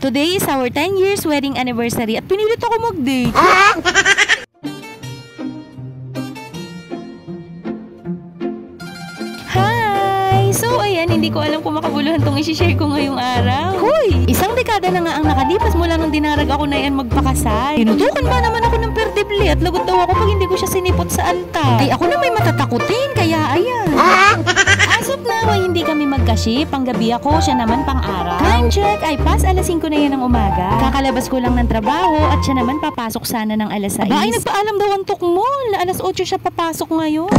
Today is our 10 years wedding anniversary at pinilit ako mag-date. So, ayan, hindi ko alam kung makabuluhan tong isi-share ko ngayong araw. Hoy! Isang dekada na nga ang nakalipas mula nung dinarag ako na yan magpakasal. Tinutukan ba naman ako ng perdibli at lagot daw ako pag hindi ko siya sinipot sa altar. Ay, ako na may matatakutin, kaya ayan. As of now, ay hindi kami magka-ship. Panggabi ako, siya naman pang-araw. Time check, ay pas alas 5 na yan ng umaga. Kakalabas ko lang ng trabaho at siya naman papasok sana ng alas 6. Aba, ay nagpaalam daw ang tukmol na alas 8 siya papasok ngayon.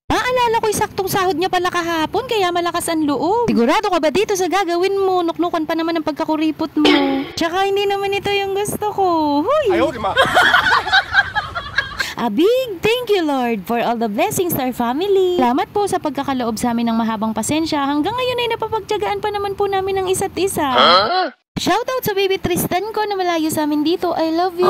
Maalala ko'y saktong sahod niya pala kahapon, kaya malakas ang loob. Sigurado ka ba dito sa gagawin mo? Nuknukan pa naman ang pagkakuripot mo. Tsaka hindi naman ito yung gusto ko. Huy! Ayaw, di ma. A big thank you, Lord, for all the blessings to our family. Salamat po sa pagkakaloob sa amin ng mahabang pasensya. Hanggang ngayon ay napapagtiyagaan pa naman po namin ng isa't isa. Shoutout sa baby Tristan ko na malayo sa amin dito. I love you.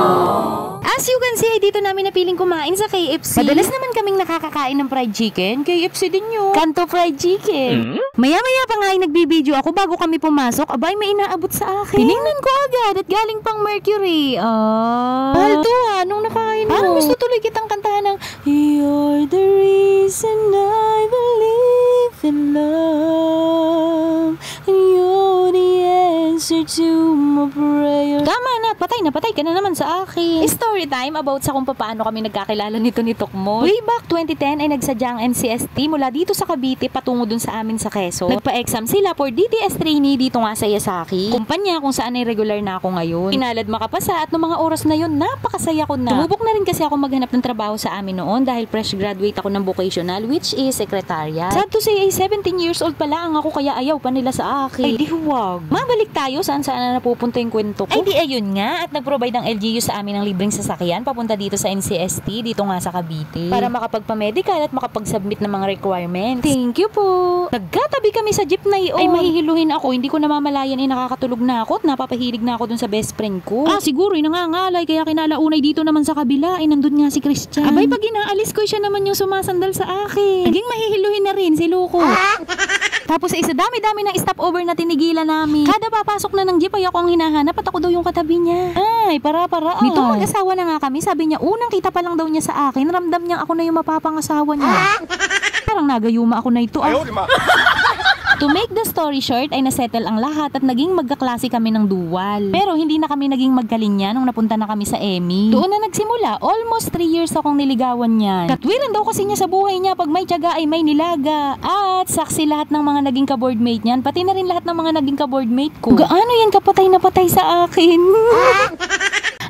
As you can see, ay dito namin napiling kumain sa KFC. Madalas naman kaming nakakakain ng fried chicken. KFC din yun. Kanto fried chicken. Maya-maya pa nga ay nagbibideo ako bago kami pumasok. Abay, may inaabot sa akin. Tiningnan ko agad at galing pang Mercury. Mahal to ha, nung nakain mo. Parang gusto tuloy kitang kantahan ng You're the reason I believe in love, and you're the answer to my prayer. Tama na, patay ka na naman sa akin. Story time about sa kung paano kami nagkakilala nito ni Tokmo. Way back 2010 ay nagsadya ang NCST mula dito sa Cavite patungo dun sa amin sa Quezon. Nagpa-exam sila for DTS trainee dito nga sa Yasaki, kumpanya kung saan ay regular na ako ngayon. Pinalad makapasa at noong mga oras na yun, napakasaya ko na. Tumubok na rin kasi ako maghanap ng trabaho sa amin noon dahil fresh graduate ako ng vocational, which is secretariat. Sad to say ay 17 years old pala ang ako, kaya ayaw pa nila sa akin. Ay di huwag. Mabalik tayo saan na napupunta yung kwento ko. Ay di ayun nga, at nag-provide ang LGU sa amin ng libreng sasakyan papunta dito sa NCST, dito nga sa Cavite, para makapagpa-medical at makapag-submit ng mga requirements. Thank you po. Nagkatabi kami sa jeep na iyon. Ay mahihiluhin ako, hindi ko namamalayan ay nakakatulog na ako at napapahilig na ako dun sa best friend ko. Siguro nangangalay kaya kinalaunay dito naman sa kabila ay nandun nga si Christian. Abay pag inaalis ko siya naman yung sumasandal sa akin. Naging mahihiluhin na rin si Luko. Tapos isa dami-dami ng stopover na tinigilan namin. Kada papasok na ng jeep ay ako ang hinahanap at ako daw yung katabi niya. Ay, para. Nito mag-asawa na nga kami, sabi niya unang kita pa lang daw niya sa akin, ramdam niya ako na yung mapapangasawa niya. Parang nagayuma ako na ito. Ayaw, di ma. To make the story short, ay nasettle ang lahat at naging magkaklase kami ng dual. Pero hindi na kami naging magkalinya nung napunta na kami sa EMI. Doon na nagsimula, almost 3 years akong niligawan niyan. Katwiran daw kasi niya sa buhay niya, pag may tiyaga ay may nilaga. At saksi lahat ng mga naging ka-boardmate niyan, pati na rin lahat ng mga naging ka-boardmate ko. Gaano yan kapatay na patay sa akin?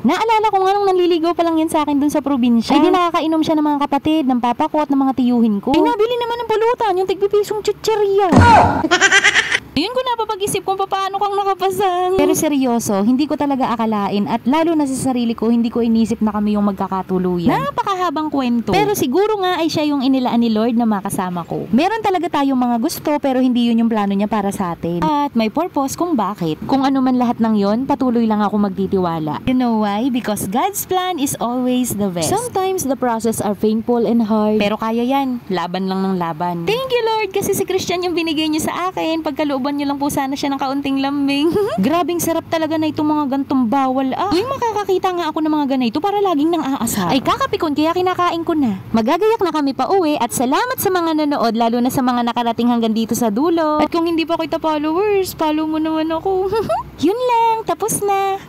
Naalala ko nga nung nanliligaw pa lang yan sa akin dun sa probinsya. Ay di nakakainom siya ng mga kapatid, ng papa ko at ng mga tiyuhin ko. Ay nabili naman ng pulutan, yung tigpipisong chichirya. Yun ko napapag-isip kung paano kang nakapasang. Pero seryoso, hindi ko talaga akalain at lalo na sa sarili ko, hindi ko inisip na kami yung magkakatuluyan. Napakahabang kwento. Pero siguro nga ay siya yung inilaan ni Lord na makasama ko. Meron talaga tayong mga gusto pero hindi yun yung plano niya para sa atin. At may purpose kung bakit. Kung ano man lahat ng yon, patuloy lang ako magtitiwala. You know why? Because God's plan is always the best. Sometimes the process are painful and hard. Pero kaya yan. Laban lang ng laban. Thank you Lord kasi si Christian yung binigay niyo sa akin. Pagkalooban niyo lang po sana siya ng kaunting lambing. Grabing sarap talaga na itong mga gantong bawal. Yung makakakita nga ako ng mga ganito para laging nang aasar. Ay kakapikon kaya kinakain ko na. Magagayak na kami pa uwi at salamat sa mga nanood lalo na sa mga nakarating hanggang dito sa dulo. At kung hindi pa kita followers, follow mo naman ako. Yun lang, tapos na.